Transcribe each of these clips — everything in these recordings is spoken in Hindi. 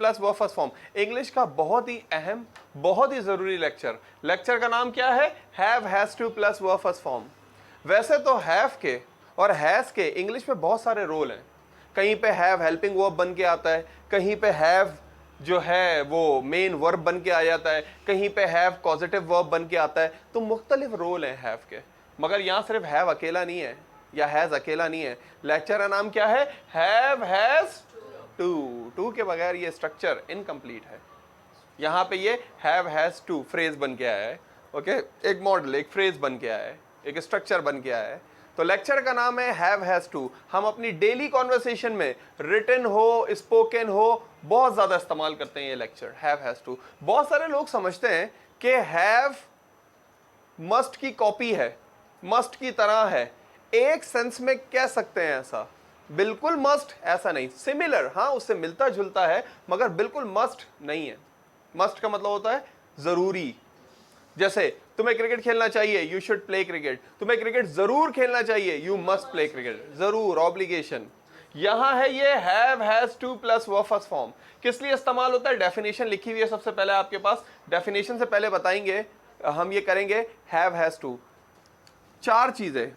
Plus verb first form, English का बहुत ही अहम, बहुत ही जरूरी लेक्चर का नाम क्या है? Have, has to plus verb first form. वैसे तो हैव के और हैज के इंग्लिश में बहुत सारे रोल हैं। कहीं पे हैव हेल्पिंग वर्ब बन के आता है, कहीं पे हैव जो है वो मेन वर्ब बन के आ जाता है, कहीं पे हैव कॉजेटिव वर्ब बन के आता है। तो मुख्तलिफ रोल हैं हैव के, मगर यहाँ सिर्फ हैव अकेला नहीं है या हैज अकेला नहीं है। लेक्चर का नाम क्या है? हैव हैज टू के बगैर ये स्ट्रक्चर इनकम्प्लीट है। यहाँ पे ये हैव हैज टू फ्रेज बन के आया है। ओके, एक मॉडल, एक फ्रेज बन के आया है, एक स्ट्रक्चर बन के आया है। तो लेक्चर का नाम है हैव हैज टू। हम अपनी डेली कॉन्वर्सेशन में रिटन हो, स्पोकन हो, बहुत ज्यादा इस्तेमाल करते हैं ये लेक्चर हैव हैज टू। बहुत सारे लोग समझते हैं कि हैव मस्ट की कॉपी है, मस्ट की तरह है। एक सेंस में कह सकते हैं ऐसा, बिल्कुल मस्ट ऐसा नहीं, सिमिलर, हाँ उससे मिलता जुलता है, मगर बिल्कुल मस्ट नहीं है। मस्ट का मतलब होता है जरूरी। जैसे तुम्हें क्रिकेट खेलना चाहिए, यू शुड प्ले क्रिकेट। तुम्हें क्रिकेट जरूर खेलना चाहिए, यू मस्ट प्ले क्रिकेट, जरूर, ऑब्लिगेशन। यहां है ये have has to plus verb first form. किस लिए इस्तेमाल होता है? डेफिनेशन लिखी हुई है सबसे पहले आपके पास। डेफिनेशन से पहले बताएंगे हम, ये करेंगे हैव हैज टू, 4 चीजें,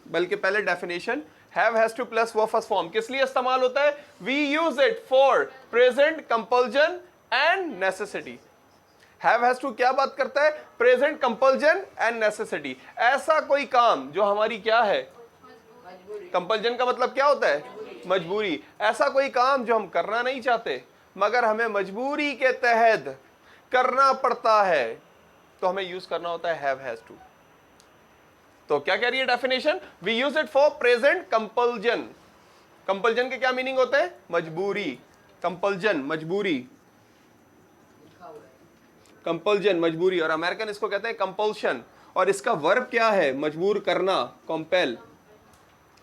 बल्कि पहले definition. Have has to plus verb first form किस लिए इस्तेमाल होता है? We use it for present, compulsion and necessity. Have has to क्या बात करता है? Present, compulsion and necessity. ऐसा कोई काम जो हमारी क्या है? कंपल्जन का मतलब क्या होता है? मजबूरी। ऐसा कोई काम जो हम करना नहीं चाहते मगर हमें मजबूरी के तहत करना पड़ता है, तो हमें यूज करना होता है हैव हैज टू। तो क्या कह रही है definition? We use it for present, compulsion. Compulsion के क्या मीनिंग होते हैं? मजबूरी। कंपल्जन मजबूरी, कंपल्जन मजबूरी, और अमेरिकन इसको कहते हैं कंपल्शन। और इसका वर्ब क्या है? मजबूर करना, compel.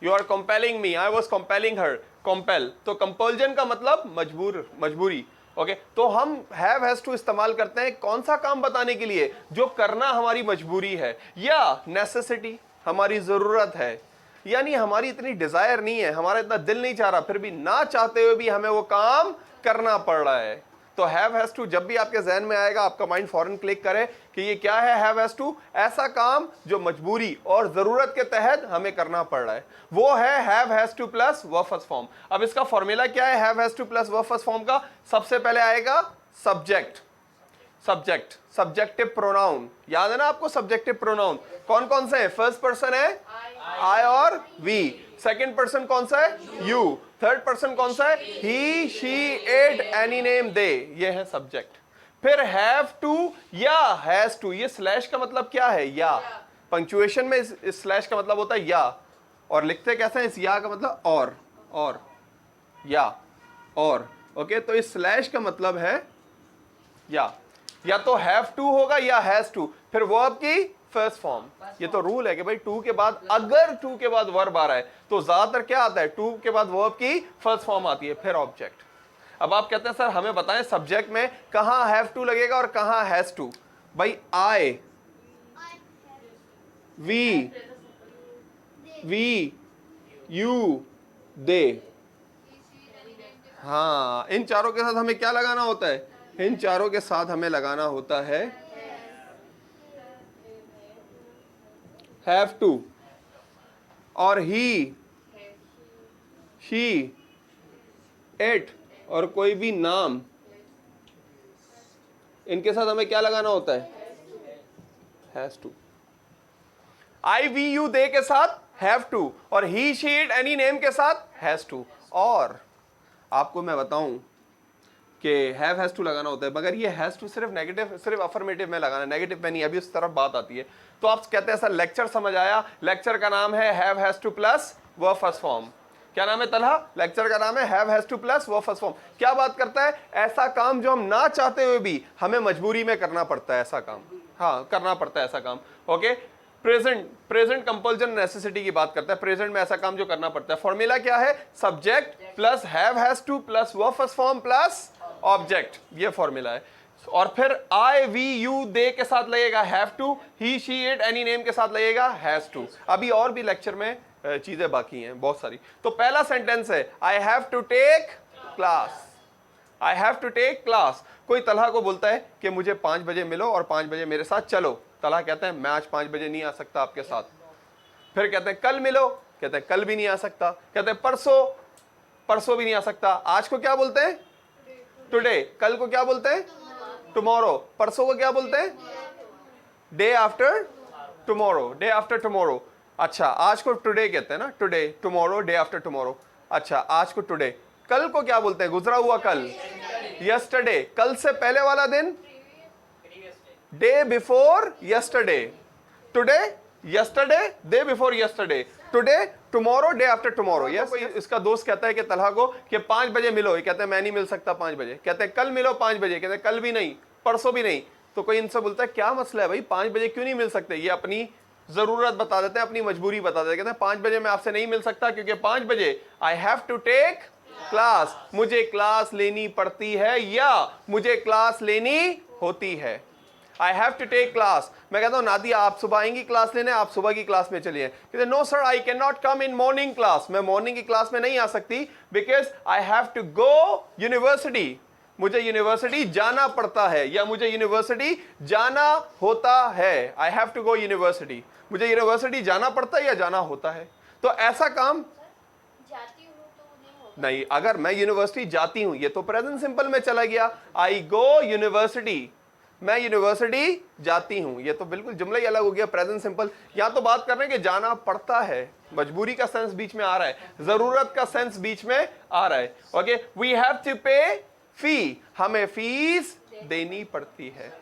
You are compelling me, I was compelling her, compel. तो कंपल्जन का मतलब मजबूर, मजबूरी। ओके, तो हम हैव हैज टू इस्तेमाल करते हैं कौन सा काम बताने के लिए? जो करना हमारी मजबूरी है या नेसेसिटी, हमारी जरूरत है। यानी हमारी इतनी डिजायर नहीं है, हमारा इतना दिल नहीं चाह रहा, फिर भी ना चाहते हुए भी हमें वो काम करना पड़ रहा है। तो हैव हैज टू जब भी आपके जहन में आएगा, आपका माइंड फौरन क्लिक करे कि ये क्या है? हैव हैज टू, ऐसा काम जो मजबूरी और जरूरत के तहत हमें करना पड़ रहा है, वो है have has to plus verb first form. अब इसका फॉर्मूला क्या है have has to plus verb first form का? सबसे पहले आएगा सब्जेक्ट, सब्जेक्ट, सब्जेक्टिव प्रोनाउन। याद है ना आपको सब्जेक्टिव प्रोनाउन कौन कौन से हैं? फर्स्ट पर्सन है आई और वी, सेकंड पर्सन कौन सा है? यू, थर्ड पर्सन कौन सा है? ही, शी, इट, एनी नेम, दे, ये है सब्जेक्ट। फिर हैव टू या हैज टू, ये स्लैश का मतलब क्या है? या। पंक्चुएशन में इस स्लैश का मतलब होता है या, और लिखते कैसे हैं? इस या का मतलब और या, और। ओके, तो इस स्लैश का मतलब है या तो हैव टू होगा या हैज टू, फिर वर्ब की फर्स्ट फॉर्म। ये तो रूल है कि भाई टू के बाद, अगर टू के बाद वर्ब आ रहा है तो ज्यादातर क्या आता है? टू के बाद वर्ब की फर्स्ट फॉर्म आती है, फिर ऑब्जेक्ट। अब आप कहते हैं सर हमें बताएं सब्जेक्ट में कहां हैव टू लगेगा और कहां हैज टू। भाई आई, वी, यू, दे, हाँ, इन चारों के साथ हमें क्या लगाना होता है? इन चारों के साथ हमें लगाना होता है हैव टू। और ही, शी, इट और कोई भी नाम, इनके साथ हमें क्या लगाना होता है? Has to. I, we, you, they के साथ हैव टू, और he, she, it, any name के साथ हैज टू। और आपको मैं बताऊं कि हैव हैज टू लगाना होता है, मगर ये हैज टू सिर्फ नेगेटिव, सिर्फ अफर्मेटिव में लगाना, नेगेटिव में नहीं। अभी उस तरफ बात आती है। तो आप कहते हैं सर लेक्चर समझ आया, लेक्चर का नाम है have has to plus verb first form. क्या नाम है तलहा? लेक्चर का नाम है have has to plus verb first form. क्या बात करता है? ऐसा काम जो हम ना चाहते हुए भी हमें मजबूरी में करना पड़ता है, ऐसा काम, हाँ करना पड़ता है ऐसा काम। ओके, प्रेजेंट कंपल्जन नेसेसिटी की बात करता है, प्रेजेंट में ऐसा काम जो करना पड़ता है। फॉर्मूला क्या है? Subject plus have has to plus verb first form plus object, ये फॉर्मूला है। और फिर आई, वी, यू, दे के साथ लगेगा have to, he, she, it, any name के साथ लगेगा हैज टू। अभी और भी लेक्चर में चीजें बाकी हैं बहुत सारी। तो पहला सेंटेंस है I have to take class. I have to take class. कोई तलहा को बोलता है कि मुझे 5 बजे मिलो और 5 बजे मेरे साथ चलो। तलहा कहता है मैं आज 5 बजे नहीं आ सकता आपके साथ। फिर कहते हैं कल मिलो, कहते हैं कल भी नहीं आ सकता। कहते हैं परसों भी नहीं आ सकता। आज को क्या बोलते हैं? टुडे। कल को क्या बोलते हैं? टुमारो। परसों को क्या बोलते हैं? Day after tomorrow, day after tomorrow. अच्छा, आज को टुडे कहते हैं ना, today, tomorrow, day after tomorrow. अच्छा, आज को टुडे। कल को क्या बोलते हैं? गुजरा हुआ कल, यस्टरडे। कल से पहले वाला दिन, day before yesterday. Today, yesterday, day before yesterday. Today, tomorrow, day after tomorrow. Yes, इसका दोस्त कहता है कि तलहा को कि 5 बजे मिलो। ये कहते हैं मैं नहीं मिल सकता 5 बजे। कहते हैं कल मिलो 5 बजे। कहते हैं कल भी नहीं, परसों भी नहीं। तो कोई इनसे बोलता है क्या मसला है भाई, 5 बजे क्यों नहीं मिल सकते? ये अपनी जरूरत बता देते हैं, अपनी मजबूरी बता देते हैं। कहते हैं 5 बजे मैं आपसे नहीं मिल सकता क्योंकि 5 बजे I have to take class, मुझे क्लास लेनी पड़ती है या मुझे क्लास लेनी होती है। I have to take class. मैं कहता हूं नादिया आप सुबह आएंगी क्लास लेने, आप सुबह की क्लास में चलिए। कहते no sir I can not come in morning class, मैं मॉर्निंग की क्लास में नहीं आ सकती because I have to go university, मुझे यूनिवर्सिटी जाना पड़ता है या मुझे यूनिवर्सिटी जाना होता है। I have to go university, मुझे यूनिवर्सिटी जाना पड़ता है या जाना होता है। तो ऐसा काम नहीं, अगर मैं यूनिवर्सिटी जाती हूं, ये तो प्रेजेंट सिंपल में चला गया। आई गो यूनिवर्सिटी, मैं यूनिवर्सिटी जाती हूं, ये तो बिल्कुल जुमला ही अलग हो गया, प्रेजेंट सिंपल। यहां तो बात कर रहे हैं कि जाना पड़ता है, मजबूरी का सेंस बीच में आ रहा है, जरूरत का सेंस बीच में आ रहा है। Okay, we have to pay fee, हमें फीस देनी पड़ती है।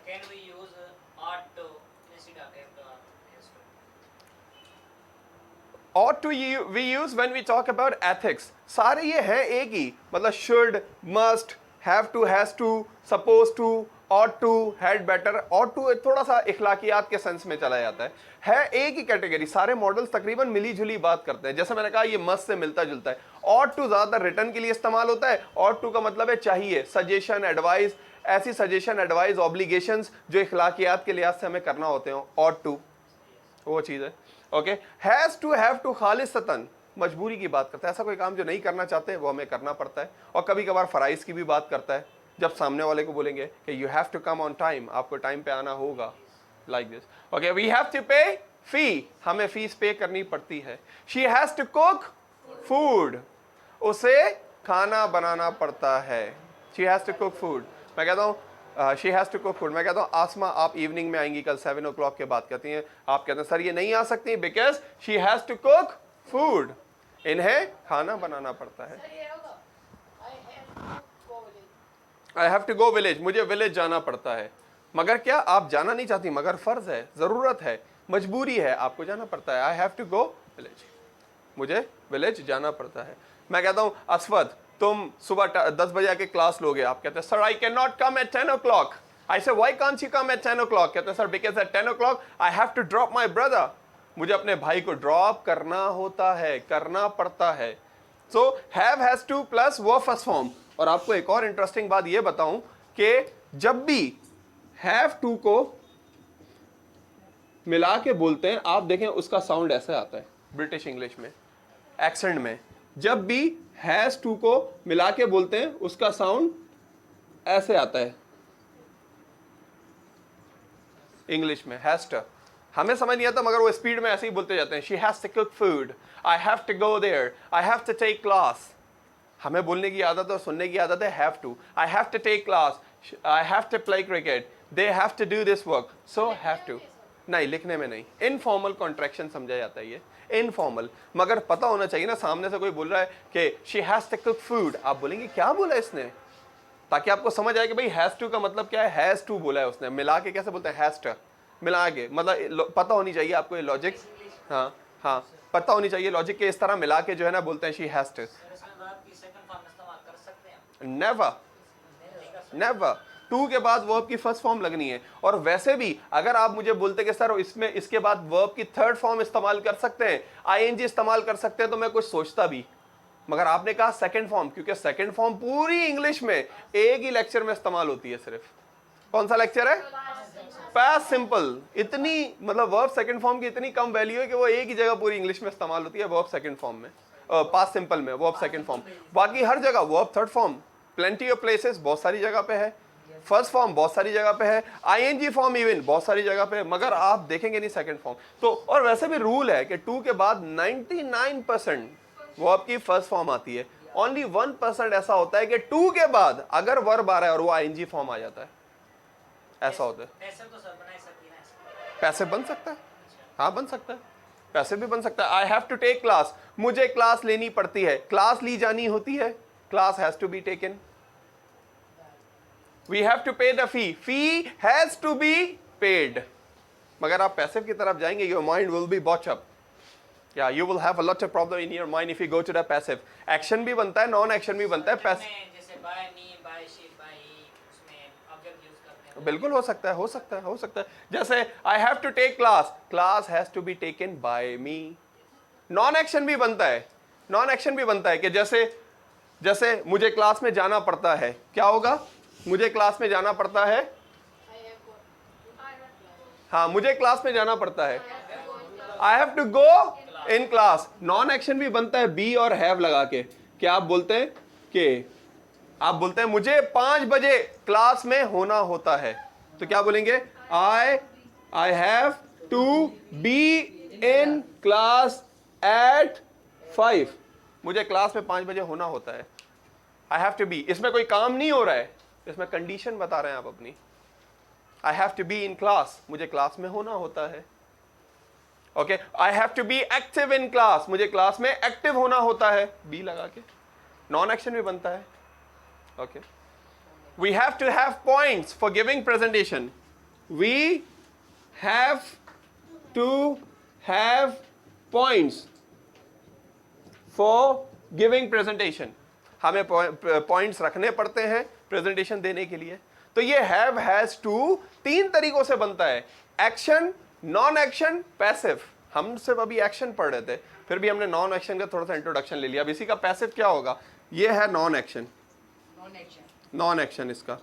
ought to we use when we talk about ethics। सारे ये हैं एक ही, मतलब should, must, have to, has to, supposed to, ought to, had better। ought to थोड़ा सा इखलाकियात के सेंस में चला जाता है एक ही कैटेगरी। सारे मॉडल्स तकरीबन मिली जुली बात करते हैं। जैसे मैंने कहा ये must से मिलता जुलता है। ought to ज़्यादातर रिटर्न के लिए इस्तेमाल होता है। ought to का मतलब है चाहिए, सजेशन, एडवाइस, ऐसी सजेशन, एडवाइस, ऑब्लिगेशंस जो इखलाकियात के लिहाज से हमें करना होते हैं, ought to वो चीज़ है। Okay, has to, have to खालिसतन मजबूरी की बात करता है, ऐसा कोई काम जो नहीं करना चाहते वो हमें करना पड़ता है। और कभी कभार फराइज की भी बात करता है, जब सामने वाले को बोलेंगे कि you have to come on time, आपको टाइम पे आना होगा, like this. Okay, we have to pay fee, हमें फीस पे करनी पड़ती है। She has to cook food, उसे खाना बनाना पड़ता है। She has to cook food. मैं कहता हूँ she has to cook food. मैं कहता हूँ आसमा आप इवनिंग में आएंगी कल 7 o'clock के बाद। कहती हैं, आप कहते हैं सर ये नहीं आ सकती because she has to cook food, इन्हें खाना बनाना पड़ता है। I have to go village, मुझे विलेज जाना पड़ता है। मगर क्या आप जाना नहीं चाहती, मगर फ़र्ज़ है, ज़रूरत है, मजबूरी है, आपको जाना पड़ता है। I have to go village, मुझे विलेज जाना पड़ता है। मैं कहता हूँ अस्वद तुम सुबह 10 बजे आके क्लास लोगे। आप कहते हैं sir I can not come at 10 o'clock। I say why can't you come at 10 o'clock? कहते हैं sir because at 10 o'clock I have to drop my brother, मुझे अपने भाई को ड्रॉप करना होता है, करना पड़ता है। So have, has to plus verb first form. और आपको एक और इंटरेस्टिंग बात ये बताऊं कि जब भी हैव टू को मिला के बोलते हैं, आप देखें उसका साउंड ऐसे आता है ब्रिटिश इंग्लिश में, एक्सेंट में। जब भी हैज टू को मिला के बोलते हैं उसका साउंड ऐसे आता है इंग्लिश में, हैज टू। हमें समझ नहीं आता मगर वो स्पीड में ऐसे ही बोलते जाते हैं। She has to cook food, I have to go there, I have to take class. हमें बोलने की आदत और सुनने की आदत है have to. I have to take class, I have to play cricket, they have to do this work, so have to. नहीं, लिखने में नहीं, इनफॉर्मल कॉन्ट्रैक्शन समझा जाता है ये, इनफॉर्मल। मगर पता होना चाहिए ना, सामने से कोई बोल रहा है कि she has to cook food, आप बोलेंगे क्या बोला इसने, ताकि आपको समझ आए कि भाई हैज टू का मतलब क्या है। हैज टू बोला है उसने, मिला के कैसे बोलते हैं, हैज टू मिला के, मतलब पता होनी चाहिए आपको ये लॉजिक। हाँ हाँ, पता होनी चाहिए लॉजिक के, इस तरह मिला के जो है ना बोलते हैं she has to. Never, never. To के बाद वर्ब की फर्स्ट फॉर्म लगनी है। और वैसे भी अगर आप मुझे बोलते कि सर इसमें इसके बाद वर्ब की थर्ड फॉर्म इस्तेमाल कर सकते हैं, आईएनजी इस्तेमाल कर सकते हैं, तो मैं कुछ सोचता भी। मगर आपने कहा सेकंड फॉर्म, क्योंकि सेकंड फॉर्म पूरी इंग्लिश में एक ही लेक्चर में इस्तेमाल होती है सिर्फ। कौन सा लेक्चर है? Past simple. इतनी मतलब वर्ब सेकंड फॉर्म की इतनी कम वैल्यू है कि वो एक ही जगह पूरी इंग्लिश में इस्तेमाल होती है, वर्ब सेकंड फॉर्म में, पास्ट सिंपल में वर्ब सेकंड फॉर्म। बाकी हर जगह verb third form, plenty of places, बहुत सारी जगह पे है। फर्स्ट फॉर्म बहुत सारी जगह पे है। आईएनजी फॉर्म इवन बहुत सारी जगह पे है, मगर आप देखेंगे नहीं सेकंड फॉर्म। तो और वैसे भी रूल है कि टू के बाद 99% वो आपकी फर्स्ट फॉर्म आती है। ओनली 1% ऐसा होता है कि टू के बाद अगर वर्ब आ रहा है और वो आईएनजी फॉर्म आ जाता है, ऐसा होता है। पैसे बन सकता है, हाँ बन सकता है, पैसे भी बन सकता है। I have to take class, मुझे क्लास लेनी पड़ती है, क्लास ली जानी होती है, class has to be taken. We have to pay the fee, fee has to be paid. मगर आप पैसिव की तरफ जाएंगे, your mind will be botch up, या you will have a lot of problem in your mind if you go to the passive. Action भी बनता है, नॉन एक्शन भी बनता है। जैसे by me, by she, by he, उसमें ऑब्जेक्ट यूज करते हैं। बिल्कुल हो सकता है, हो सकता है, हो सकता है। जैसे I have to take class, class has to be taken by me. Non action भी बनता है, नॉन एक्शन भी बनता है कि जैसे मुझे क्लास में जाना पड़ता है, क्या होगा? मुझे क्लास में जाना पड़ता है, हाँ मुझे क्लास में जाना पड़ता है, I have to go in class. Non action भी बनता है बी और हैव लगा के। क्या आप बोलते हैं कि आप बोलते हैं मुझे 5 बजे क्लास में होना होता है, तो क्या बोलेंगे? I have to be in class at 5। मुझे क्लास में 5 बजे होना होता है, आई हैव टू बी। इसमें कोई काम नहीं हो रहा है, इसमें कंडीशन बता रहे हैं आप अपनी। I have to be in class, मुझे क्लास में होना होता है। Okay, I have to be active in class, मुझे क्लास में एक्टिव होना होता है, बी लगा के। नॉन एक्शन भी बनता है। Okay, we have to have points for giving presentation, we have to have points for giving presentation. हमें पॉइंट्स रखने पड़ते हैं प्रेजेंटेशन देने के लिए। तो ये हैव, हैज टू 3 तरीकों से बनता है, एक्शन, नॉन एक्शन, पैसिव। हम सिर्फ अभी एक्शन पढ़ रहे थे, फिर भी हमने नॉन एक्शन का थोड़ा सा इंट्रोडक्शन ले लिया। अब इसी का पैसिव क्या होगा? ये है नॉन एक्शन। नॉन एक्शन, इसका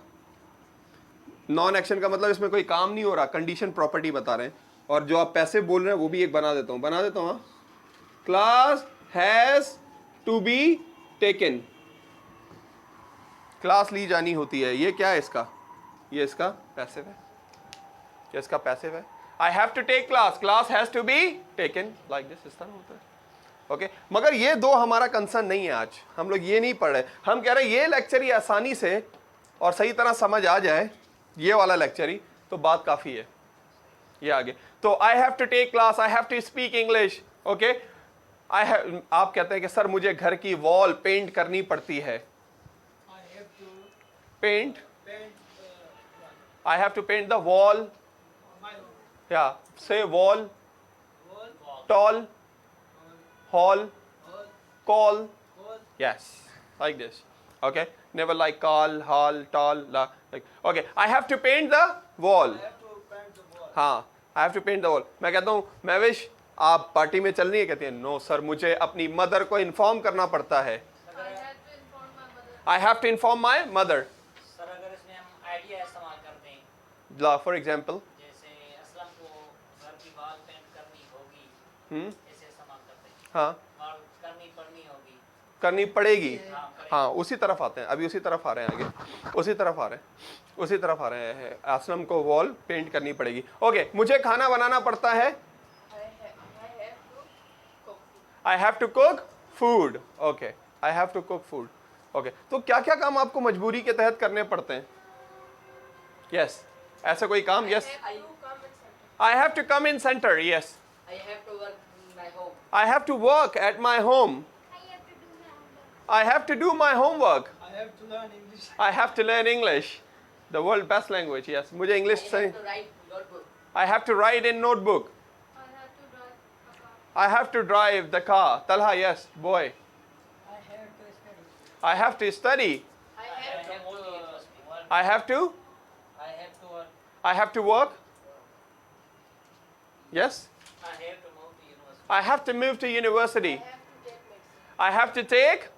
नॉन एक्शन का मतलब इसमें कोई काम नहीं हो रहा, कंडीशन प्रॉपर्टी बता रहे हैं। और जो आप पैसिव बोल रहे हैं वो भी एक बना देता हूं, class has to be taken, class ली जानी होती है। ये क्या है इसका? ये इसका पैसिव है, ये इसका पैसिव है। I have to take class, class has to be taken, like this, इस तरह होता है। ओके, मगर ये दो हमारा कंसर्न नहीं है। आज हम लोग ये नहीं पढ़ रहे, हम कह रहे हैं ये लेक्चर ही आसानी से और सही तरह समझ आ जाए, ये वाला लेक्चर ही, तो बात काफ़ी है। ये आगे तो I have to take class, I have to speak English. Okay, आप कहते हैं कि सर मुझे घर की वॉल पेंट करनी पड़ती है, paint, I have to paint the wall. Yeah, say wall, tall, hall, call. Yes, like this. Okay, never like call, hall, tall, like. Okay, I have to paint the wall. हाँ, I have to paint the wall. मैं कहता हूँ महविश आप पार्टी में चल रही है? कहती है नो सर, मुझे अपनी मदर को इन्फॉर्म करना पड़ता है। I have to inform my mother. For example, जैसे असलम को घर की वॉल पेंट करनी होगी, ऐसे इस्तेमाल करते हैं। हाँ, वॉल करनी होगी, करनी पड़ेगी। हाँ, उसी तरफ आते हैं, अभी उसी तरफ आ रहे हैं, आगे उसी तरफ आ रहे हैं। असलम को वॉल पेंट करनी पड़ेगी। ओके, मुझे खाना बनाना पड़ता है, I have to cook food. Okay, I have to cook food. Okay, तो क्या क्या काम आपको मजबूरी के तहत करने पड़ते हैं? यस, ऐसा कोई काम? Yes, I have to come in centre. Yes, I have to work in my home, I have to work at my home, I have to do my homework. I have to learn English. I have to learn English, the world best language. Yes, मुझे English से I have to write in notebook. I have to drive the car. Talha, yes, boy. I have to study. I have to study. I have to work. I have to work. Yes. I have to move to university. I have to take.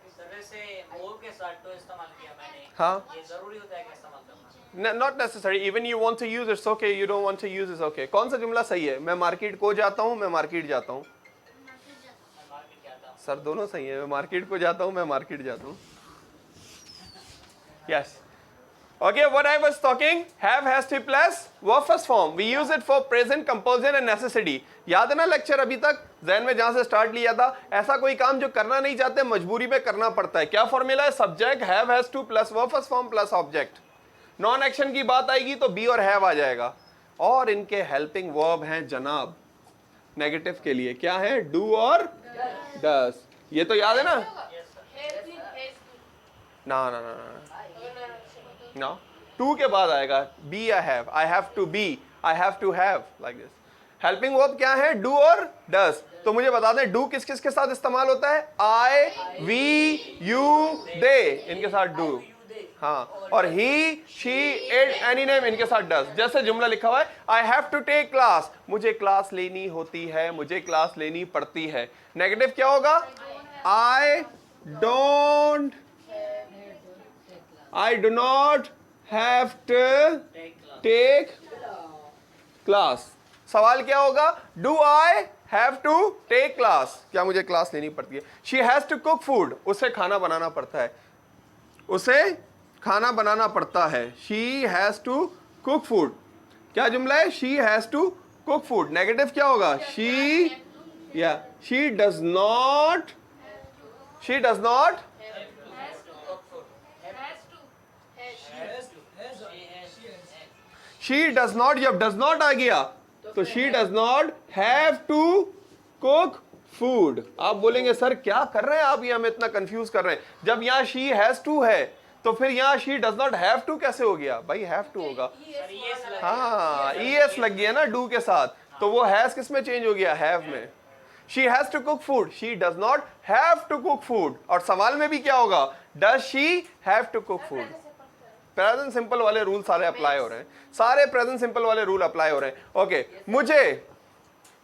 के साथ तो इस्तेमाल किया मैंने। हाँ। ये जरूरी होता है कि इस्तेमाल करना। Not necessary. Even you want to use it's okay. You don't want to use it's okay. कौन सा जुमला सही है? मैं मार्केट को जाता हूँ, मैं मार्केट जाता हूँ। सर दोनों सही है। मैं मार्केट को जाता हूँ, मैं मार्केट जाता हूँ। Yes. Okay, what I was talking, have, has to plus verb first form. We use it for present, compulsion and necessity. याद है ना लेक्चर अभी तक जहन में जहां से स्टार्ट लिया था, ऐसा कोई काम जो करना नहीं चाहते मजबूरी में करना पड़ता है. क्या फॉर्मूला है? Subject have has to plus verb first form plus object. Non action की बात आएगी तो बी और हैव आ जाएगा. और इनके हेल्पिंग वर्ब हैं जनाब नेगेटिव के लिए. क्या है? डू और डस. ये तो याद है ना? ना ना ना ना, टू के बाद आएगा be. I have to be, I have to have, like this. Helping verb क्या है? डू और डस. तो मुझे बता दें डू किस किस के साथ इस्तेमाल होता है? आई, वी, यू, दे, इनके साथ डू. हाँ, और he, she, it, any name, इनके साथ डस. जैसे जुमला लिखा हुआ है, I have to take class, मुझे क्लास लेनी होती है, मुझे क्लास लेनी पड़ती है. नेगेटिव क्या होगा? I don't, I do not have to take class. सवाल क्या होगा? Do I have to take class? क्या मुझे क्लास लेनी पड़ती है? She has to cook food. उसे खाना बनाना पड़ता है. उसे खाना बनाना पड़ता है. She has to cook food. क्या जुमला है? She has to cook food. Negative क्या होगा? She does not. She does not. She does not. जब does not आ गया तो she does not have to cook food. आप बोलेंगे सर क्या कर रहे हैं आप, ये हमें इतना कंफ्यूज कर रहे हैं. जब यहाँ she has to है तो फिर यहाँ she does not have to कैसे हो गया? भाई have to होगा. हाँ, es लग गया ना do के साथ, तो वो has किस में चेंज हो गया? have में. She has to cook food. She does not have to cook food. और सवाल में भी क्या होगा? Does she have to cook food? Present simple वाले रूल सारे अप्लाई हो रहे हैं. सारे प्रेजेंट सिंपल वाले रूल अप्लाई हो रहे हैं. ओके, मुझे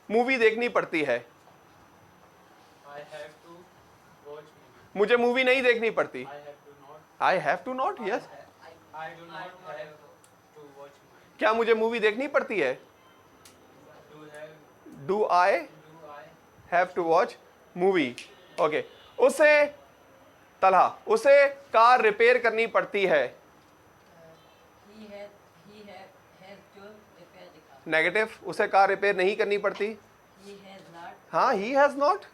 मूवी देखनी पड़ती है. मुझे मूवी नहीं देखनी पड़ती. I have to not. Yes. क्या मुझे मूवी देखनी पड़ती है? Do I have to watch movie. Okay, उसे तलहा, उसे कार रिपेयर करनी पड़ती है. नेगेटिव, उसे कार रिपेयर नहीं करनी पड़ती. हाँ, he has not.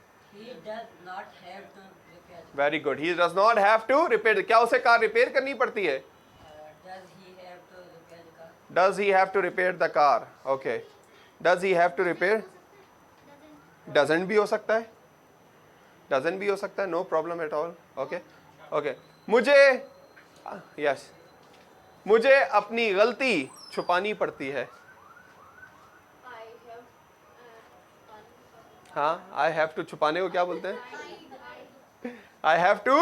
Very good. he does not have to repair. क्या उसे कार रिपेयर करनी पड़ती है? does he have to repair the car? okay, does he have to repair? doesn't भी हो सकता है. doesn't भी हो सकता है. no problem at all. okay, okay. मुझे yes, मुझे अपनी गलती छुपानी पड़ती है. हाँ, आई हैव टू छुपाने को क्या बोलते हैं? आई हैव टू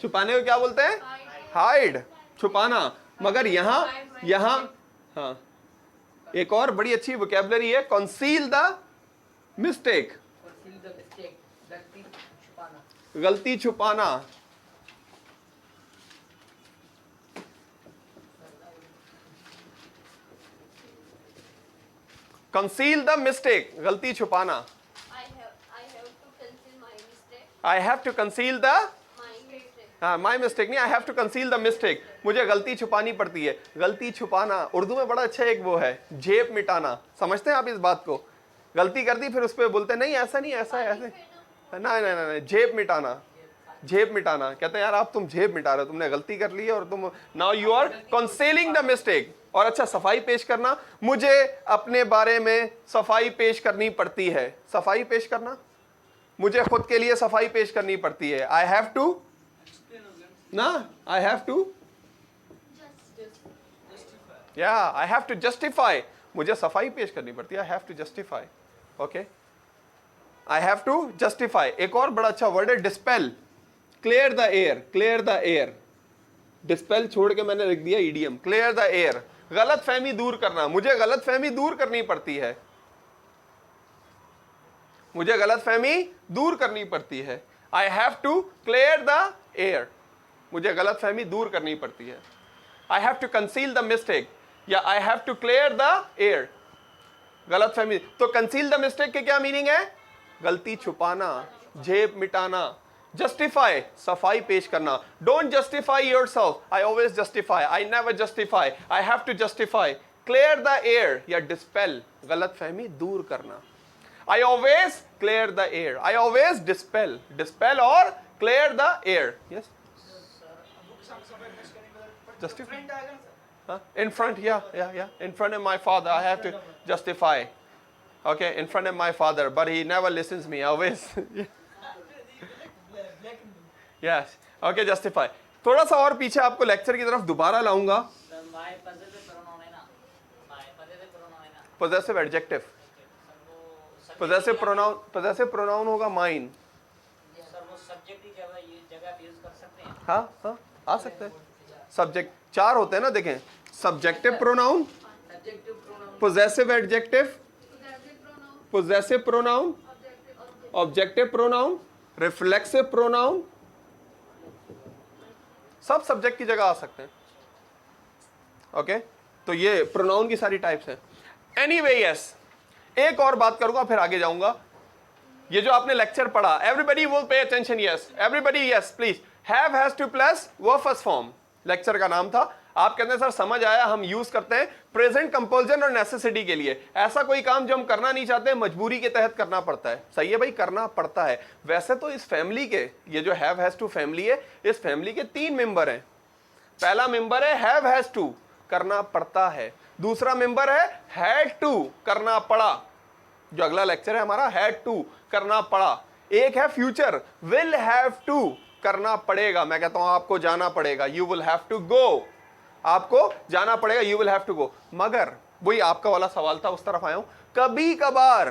छुपाने को क्या बोलते हैं? हाइड, छुपाना. मगर यहाँ हाँ, एक और बड़ी अच्छी वोकैबुलरी है, कंसील द मिस्टेक. गलती छुपाना. कंसील द मिस्टेक, गलती छुपाना. I have to conceal the my mistake नहीं, I have to conceal the mistake. मुझे गलती छुपानी पड़ती है. गलती छुपाना उर्दू में बड़ा अच्छा एक वो है, झेप मिटाना. समझते हैं आप इस बात को? गलती कर दी फिर उस पर बोलते नहीं ऐसा नहीं, ऐसा है ऐसे. नहीं, झेप मिटाना. झेप मिटाना. कहते हैं यार आप तुम झेप मिटा रहे हो, तुमने गलती कर ली है और तुम now you are concealing the mistake. और अच्छा, सफाई पेश करना. मुझे अपने बारे में सफाई पेश करनी पड़ती है. सफाई पेश करना, मुझे खुद के लिए सफाई पेश करनी पड़ती है. आई हैव टू ना, आई हैव टू या आई हैव टू जस्टिफाई. मुझे सफाई पेश करनी पड़ती है. I have to justify. Okay, I have to justify. एक और बड़ा अच्छा वर्ड है dispel. Clear the air. Clear the air. Dispel छोड़ के मैंने लिख दिया ईडीएम. क्लियर द एयर, गलत फहमी दूर करना. मुझे गलत फहमी दूर करनी पड़ती है. मुझे गलत फहमी दूर करनी पड़ती है. I have to clear the air. मुझे गलत फहमी दूर करनी पड़ती है. I have to conceal the mistake या I have to clear the air. गलत फहमी. तो कंसील द मिस्टेक के क्या मीनिंग है? गलती छुपाना, झेप मिटाना. जस्टिफाई, सफाई पेश करना. Don't justify yourself. I always justify, I never justify, I have to justify. Clear the air या डिस्पेल, गलत फहमी दूर करना. I always clear the air. I always dispel or clear the air. Yes. Justify. Huh? In front, yeah. In front of my father, I have to justify. Okay, in front of my father, but he never listens me. Always. Yes. Okay, justify. थोड़ा सा और पीछे आपको लेक्चर की तरफ दोबारा लाऊंगा. My possessive pronoun है ना. My possessive pronoun है ना. Possessive adjective. possessive pronoun होगा mine. सर वो सब्जेक्ट की जगह पे यूज कर सकते हैं. हाँ आ सकते हैं. सब्जेक्ट 4 होते हैं ना, देखें. Subjective pronoun, possessive adjective, possessive pronoun, objective pronoun, reflexive pronoun, सब सब्जेक्ट की जगह आ सकते हैं. ओके, तो ये प्रोनाउन की सारी टाइप्स हैं. एनीवे यस, एक और बात करूंगा फिर आगे जाऊंगा. ये जो आपने लेक्चर पढ़ा, everybody will pay attention. Yes everybody, yes please. Have has to plus verb first form lecture का नाम था. आप कहते हैं सर समझ आया, हम यूज करते हैं प्रेजेंट कंपल्जन और नेसेसिटी के लिए. ऐसा कोई काम जो हम करना नहीं चाहते, मजबूरी के तहत करना पड़ता है. सही है भाई, करना पड़ता है. वैसे तो इस फैमिली के, ये जो हैव हैज टू फैमिली है, इस फैमिली के 3 मेंबर हैं. पहला मेंबर है हैव हैज टू, करना पड़ता है. दूसरा मेंबर है हैड टू, करना पड़ा. जो अगला लेक्चर है हमारा, हैड टू, करना पड़ा. एक है फ्यूचर, विल हैव टू, करना पड़ेगा. मैं कहता हूं आपको जाना पड़ेगा, you will have to go. आपको जाना पड़ेगा, you will have to go. मगर वही आपका वाला सवाल था, उस तरफ आया हूं. कभी कभार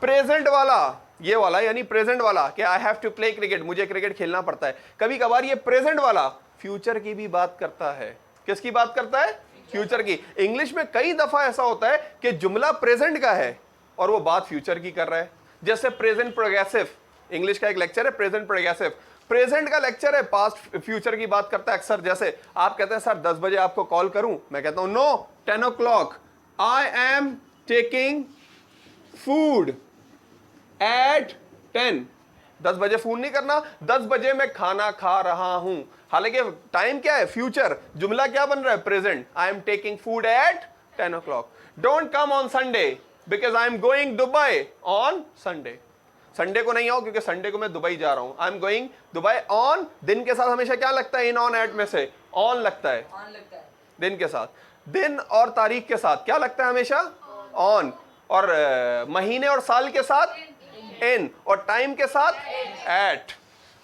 प्रेजेंट वाला, ये वाला यानी प्रेजेंट वाला कि I have to play cricket, मुझे क्रिकेट खेलना पड़ता है. कभी कभार ये प्रेजेंट वाला फ्यूचर की भी बात करता है. किसकी बात करता है? फ्यूचर की. इंग्लिश में कई दफा ऐसा होता है कि जुमला प्रेजेंट का है और वो बात फ्यूचर की कर रहा है. जैसे प्रेजेंट प्रोग्रेसिव, इंग्लिश का एक लेक्चर है प्रेजेंट प्रोग्रेसिव. प्रेजेंट का लेक्चर है, पास्ट फ्यूचर की बात करता है अक्सर. जैसे आप कहते हैं सर 10 बजे आपको कॉल करूं, मैं कहता हूं no, 10 o'clock. I am taking food at 10. 10 बजे फोन नहीं करना, 10 बजे मैं खाना खा रहा हूं. हालांकि टाइम क्या है? फ्यूचर. जुमला क्या बन रहा है? Present. I am taking food at 10 o'clock. Don't come on Sunday because I am going Dubai on Sunday. Sunday को नहीं आओ क्योंकि संडे को मैं दुबई जा रहा हूं. I am going Dubai on. दिन के साथ हमेशा क्या लगता है? इन ऑन एट में से ऑन लगता है. दिन के साथ, दिन और तारीख के साथ क्या लगता है हमेशा? ऑन. और महीने और साल के साथ इन, और टाइम के साथ एट.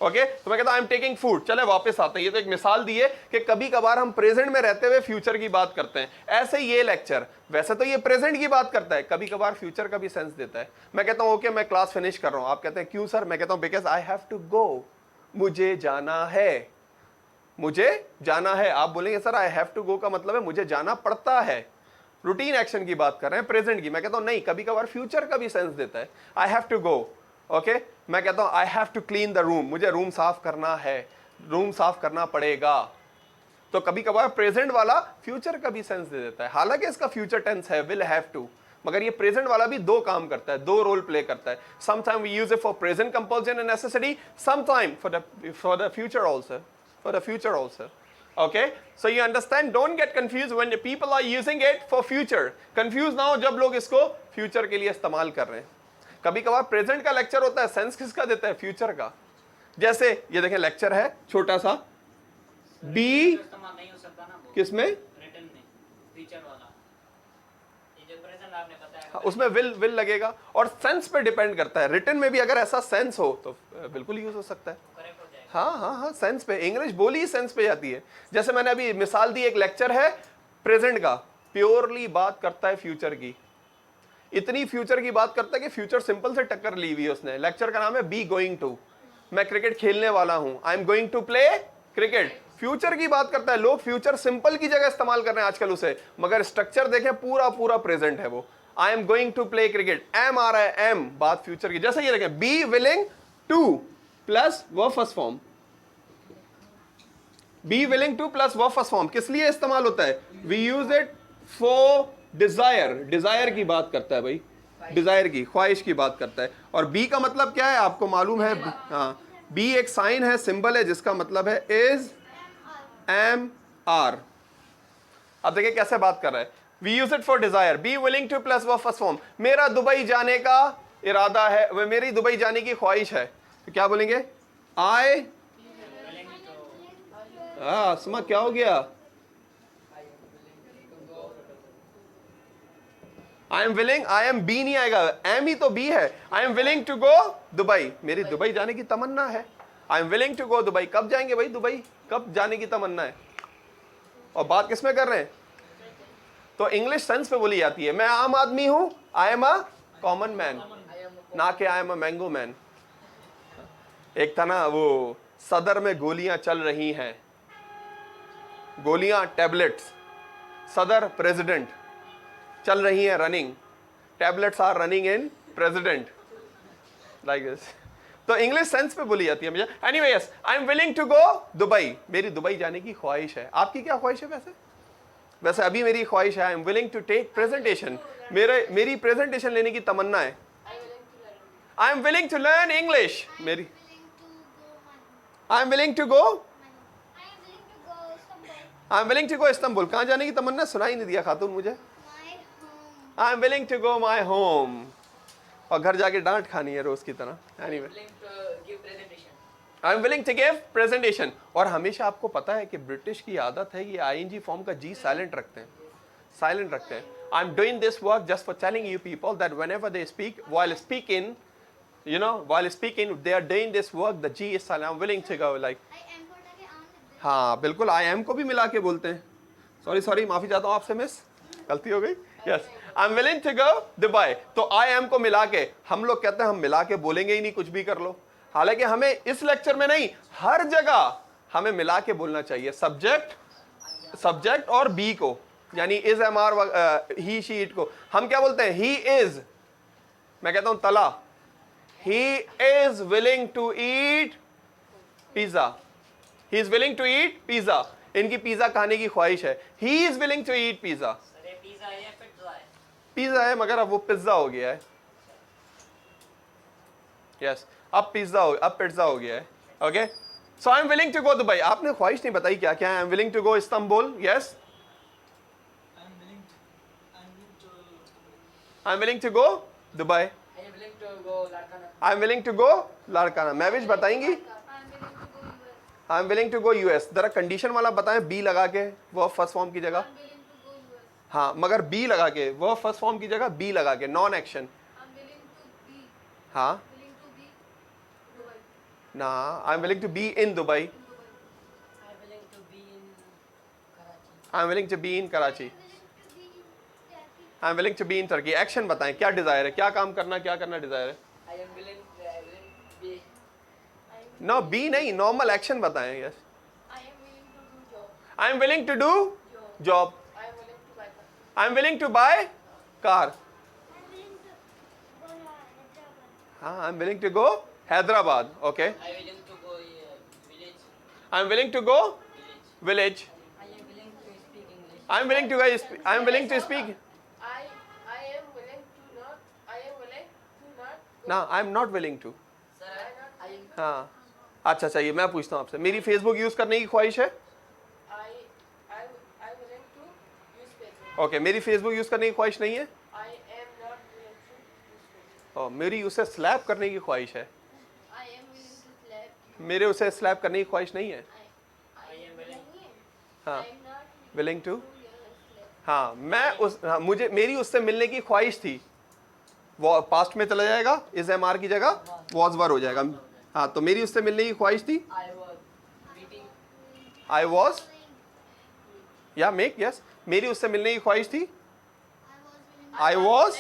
ओके, तो मैं कहता हूं आई एम टेकिंग फूड. चले वापस आते हैं. ये तो एक मिसाल दी है कि कभी कभार हम प्रेजेंट में रहते हुए फ्यूचर की बात करते हैं. ऐसे ये लेक्चर, वैसे तो ये प्रेजेंट की बात करता है, कभी कभार फ्यूचर का भी सेंस देता है. मैं कहता हूं ओके मैं क्लास फिनिश कर रहा हूं. आप कहते हैं क्यों सर? मैं कहता हूं because I have to go, मुझे जाना है. मुझे जाना है. आप बोलेंगे sir I have to go का मतलब है मुझे जाना पड़ता है. रूटीन एक्शन की बात कर रहे हैं, प्रेजेंट की. मैं कहता हूं नहीं, कभी कभार फ्यूचर का भी सेंस देता है. I have to go. Okay, मैं कहता हूं I have to clean the room, मुझे रूम साफ करना है, रूम साफ करना पड़ेगा. तो कभी कभार प्रेजेंट वाला फ्यूचर का भी सेंस दे देता है. हालांकि इसका फ्यूचर टेंस है विल हैव टू, मगर ये प्रेजेंट वाला भी 2 काम करता है, 2 रोल प्ले करता है. Sometime we use it for present compulsion and necessity, sometime for the future also, for the future also. Okay, so you understand, don't get confused when the people are using it for future. Confused ना हो जब लोग इसको फ्यूचर के लिए इस्तेमाल कर रहे हैं. कभी कभार प्रेजेंट का लेक्चर होता है, सेंस किसका देता है? फ्यूचर का. जैसे ये देखें लेक्चर है छोटा सा, बी इस्तेमाल नहीं हो सकता ना वो किसमें? रिटन में, फ्यूचर वाला. ये जो प्रेजेंट आपने बताया उसमें विल लगेगा और सेंस पे डिपेंड करता है. रिटन में भी अगर ऐसा सेंस हो तो बिल्कुल यूज हो सकता है. करेक्ट हो जाएगा. हाँ, सेंस पे. इंग्लिश बोली ही सेंस पे जाती है. जैसे मैंने अभी मिसाल दी, एक लेक्चर है प्रेजेंट का, प्योरली बात करता है फ्यूचर की. इतनी फ्यूचर की बात करता है कि फ्यूचर सिंपल से टक्कर ली हुई है उसने. लेक्चर का नाम है बी गोइंग टू. मैं क्रिकेट खेलने वाला हूं, I am going to play cricket. Future की बात करता है. लोग फ्यूचर सिंपल की जगह इस्तेमाल कर रहे हैं आजकल उसे, मगर स्ट्रक्चर देखें पूरा प्रेजेंट है वो. I am going to play cricket, am आ रहा है, एम बात फ्यूचर की. जैसे ये देखें, be willing to plus verb first form. Be willing to plus verb first form किस लिए इस्तेमाल होता है? We use it for desire. Desire की बात करता है भाई, डिजायर की, ख्वाहिश की बात करता है. और बी का मतलब क्या है आपको मालूम है? हाँ, बी एक साइन है, सिंबल है, जिसका मतलब है इज, एम, आर। अब देखिए कैसे बात कर रहा है। We use it for desire, be willing to plus verb first form. मेरा दुबई जाने का इरादा है, वह मेरी दुबई जाने की ख्वाहिश है, तो क्या बोलेंगे? आई, सुमा क्या हो गया? I am willing, I am be नहीं आएगा, एम ही तो बी है। I am willing to go Dubai, मेरी दुबई जाने की तमन्ना है। I am willing to go Dubai, कब जाएंगे भाई दुबई, कब जाने की तमन्ना है? और बात किसमें कर रहे हैं? तो इंग्लिश सेंस पे बोली जाती है। मैं आम आदमी हूं, I am a common man, ना कि I am a mango man. एक था ना वो, सदर में गोलियां चल रही हैं, गोलियां टैबलेट्स, सदर प्रेसिडेंट, चल रही हैं running, tablets are running in president, like this. तो इंग्लिश सेंस पे बोली जाती है मुझे। Anyway yes, I am willing to go Dubai, मेरी दुबई जाने की ख्वाहिश है। आपकी क्या ख्वाहिश है वैसे अभी मेरी ख्वाहिश है, I am willing to take presentation, मेरी प्रेजेंटेशन लेने की तमन्ना है। I am willing to learn English, मेरी I am willing to go, I am willing to go Istanbul. कहाँ जाने की तमन्ना? सुनाई नहीं दिया खातून मुझे। I am willing to go my home, और घर जाके डांट खानी है रोज की तरह। Anyway, I am willing to give presentation. और हमेशा आपको पता है कि ब्रिटिश की आदत है कि आईएनजी फॉर्म का जी साइलेंट रखते हैं, साइलेंट रखते हैं। I am doing this work just for telling you people that whenever they speak, while speaking, you know, while speaking they are doing this work, the G is silent. I'm willing to go, like, हाँ बिल्कुल, आई एम को भी मिला के बोलते हैं। सॉरी माफी चाहता हूँ आपसे मिस, गलती हो गई। Yes, I am willing to go Dubai, तो आई एम को मिला के हम लोग कहते हैं हम मिला के बोलेंगे ही नहीं, कुछ भी कर लो। हालांकि हमें इस लेक्चर में नहीं, हर जगह हमें मिला के बोलना चाहिए, सब्जेक्ट और बी को, यानी is, am, are, he, she, it को हम क्या बोलते हैं? ही इज, मैं कहता हूं तला, he is willing to eat pizza, he is willing to eat pizza, इनकी पिज्जा खाने की ख्वाहिश है। he is willing to eat pizza, pizza है या पिज्जा है? पिज्जा है मगर अब वो पिज्जा हो गया है। यस, अब पिज्जा हो गया है। Okay, so I am willing to go Dubai. आपने ख्वाहिश नहीं बताई क्या क्या है? I am willing to go Istanbul, yes, I am willing to go Dubai, I am willing to go Larkana. Mahvish बताएंगी? I am willing to go US. जरा कंडीशन वाला बताएं, बी लगा के वो फर्स्ट फॉर्म की जगह, हाँ मगर बी लगा के, वो फर्स्ट फॉर्म की जगह बी लगा के, नॉन एक्शन। हाँ ना, I am willing to be in Dubai, I am willing to be in Karachi, I am willing to be in Turkey. Action बताएं, क्या डिजायर है, क्या काम करना, क्या करना डिजायर है? नो बी नहीं, नॉर्मल एक्शन बताएं। Yes, I am willing to do job, I am willing to buy car, हाँ I am willing to go Hyderabad. Okay, I am willing to go village, I am willing to speak, ना I am not willing to. हाँ अच्छा चाहिए, मैं पूछता हूँ आपसे, मेरी फेसबुक यूज करने की ख्वाहिश है? ओके, मेरी फेसबुक यूज करने की ख्वाहिश नहीं है? मेरी उसे स्लैप करने की ख्वाहिश है? मेरे उसे स्लैप करने की ख्वाहिश नहीं है? हाँ विलिंग टू, हाँ मैं मुझे मेरी उससे मिलने की ख्वाहिश थी, वो पास्ट में चला जाएगा, इज, एम, आर की जगह वॉज, वर हो जाएगा। हाँ तो मेरी उससे मिलने की ख्वाहिश थी, आई वॉज, या मेक, यस, मेरी उससे मिलने की ख्वाहिश थी, आई वॉज,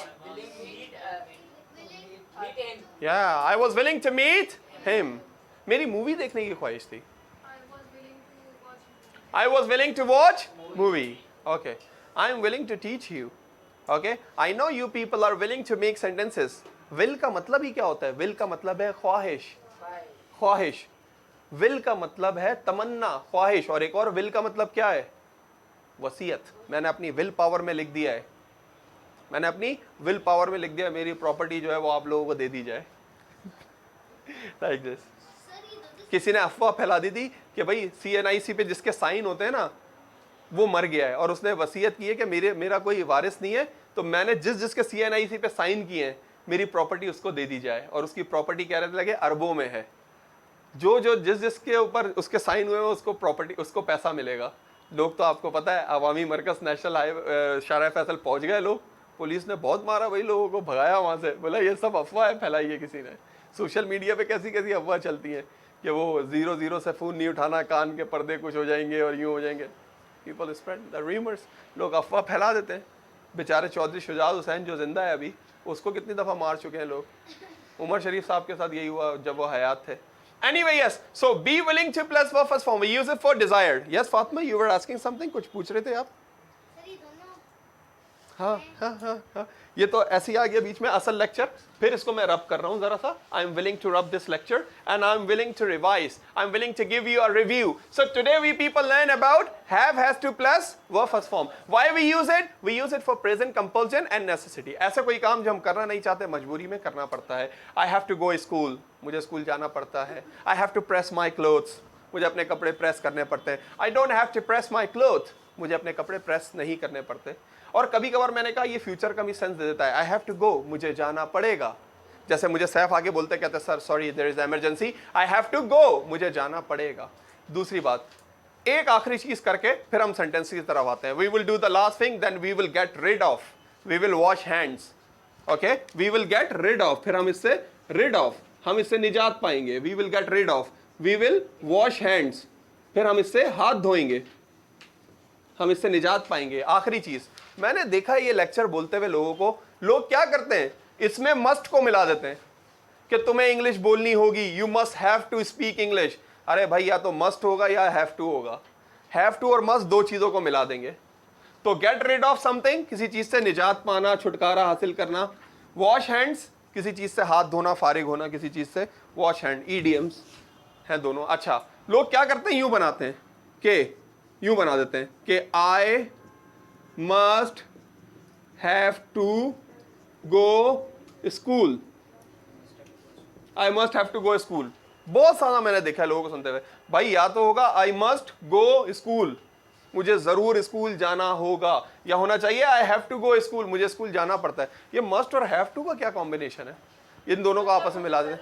या I was willing to meet him. मेरी मूवी देखने की ख्वाहिश थी, I was willing to watch movie. Okay, I am willing to teach you. Okay, I know you people are willing to make sentences. Will का मतलब ही क्या होता है? विल का मतलब है ख्वाहिश, ख्वाहिश। विल का मतलब है तमन्ना, ख्वाहिश। और एक और विल का मतलब क्या है? वसीयत। मैंने अपनी विल पावर में लिख दिया है, मैंने अपनी विल पावर में लिख दिया, मेरी प्रॉपर्टी जो है वो आप लोगों को दे दी जाए, लाइक दिस। किसी ने अफवाह फैला दी थी कि भाई CNIC पे जिसके साइन होते हैं ना वो मर गया है और उसने वसीयत की है कि मेरा कोई वारिस नहीं है, तो मैंने जिसके CNIC पे साइन किए हैं मेरी प्रॉपर्टी उसको दे दी जाए। और उसकी प्रॉपर्टी कह रहे थे अरबों में है। जो जिसके ऊपर उसके साइन हुए हैं उसको प्रॉपर्टी, उसको पैसा मिलेगा। लोग तो आपको पता है अवामी मरकज नेशनल हाईवे शारा फैसल पहुंच गए लोग, पुलिस ने बहुत मारा भाई, लोगों को भगाया वहां से, बोला ये सब अफवाह है फैलाई है किसी ने। सोशल मीडिया पे कैसी कैसी अफवाह चलती हैं कि वो 0-0 से फ़ोन नहीं उठाना, कान के पर्दे कुछ हो जाएंगे और यूँ हो जाएंगे। पीपल स्प्रेड द रूमर्स, लोग अफवाह फैला देते हैं। बेचारे चौधरी शुजात हुसैन जो जिंदा है अभी, उसको कितनी दफ़ा मार चुके हैं लोग। उमर शरीफ साहब के साथ यही हुआ जब वो हयात थे। Anyway, yes. So be willing to plus verb first form. We use it for desired. Yes, Fatma, you were asking something. कुछ पूछ रहे थे आप? सर ये दोनों हाँ। ये तो ऐसे ही आ गया बीच में असल लेक्चर। फिर इसको मैं रब कर रहा हूँ जरा सा। I am willing to rub this lecture and I am willing to revise. I am willing to give you a review. So today we people learn about have, has to plus verb first form. Why we use it? We use it for present compulsion and necessity. ऐसा कोई काम जो हम करना नहीं चाहते मजबूरी में करना पड़ता है। I have to go school, मुझे स्कूल जाना पड़ता है। I have to press my clothes, मुझे अपने कपड़े प्रेस करने पड़ते हैं। I don't have to press my cloth, मुझे अपने कपड़े प्रेस नहीं करने पड़ते। और कभी कभार मैंने कहा ये फ्यूचर का भी सेंस दे देता है। आई हैव टू गो, मुझे जाना पड़ेगा। जैसे मुझे सैफ आगे बोलते कहते sir sorry there is emergency, I have to go, मुझे जाना पड़ेगा। दूसरी बात, एक आखिरी चीज करके फिर हम सेंटेंस की तरफ आते हैं। We will do the last thing, then we will get rid of, we will wash hands. Okay, we will get rid of, फिर हम इससे रिड ऑफ, हम इससे निजात पाएंगे। We will get rid of, we will wash hands, फिर हम इससे हाथ धोएंगे, हम इससे निजात पाएंगे। आखिरी चीज, मैंने देखा ये लेक्चर बोलते हुए लोगों को, लोग क्या करते हैं इसमें मस्ट को मिला देते हैं कि तुम्हें इंग्लिश बोलनी होगी, you must have to speak English. अरे भाई या तो मस्ट होगा या हैव टू होगा। हैव टू और मस्ट दो चीजों को मिला देंगे। तो गेट रिड ऑफ समथिंग, किसी चीज से निजात पाना, छुटकारा हासिल करना। वॉश हैंड्स, किसी चीज से हाथ धोना, फारिग होना किसी चीज से, वॉश हैंड, ईडियम्स हैं दोनों। अच्छा, लोग क्या करते हैं, यूं बनाते हैं कि यूं बना देते हैं कि I must have to go school, I must have to go school. बहुत सारा मैंने देखा है लोगों को सुनते हुए, भाई या तो होगा आई मस्ट गो स्कूल, मुझे जरूर स्कूल जाना होगा, या होना चाहिए I have to go school, मुझे स्कूल जाना पड़ता है। ये मस्ट और हैव टू का क्या कॉम्बिनेशन है? इन दोनों को आपस में मिला दें।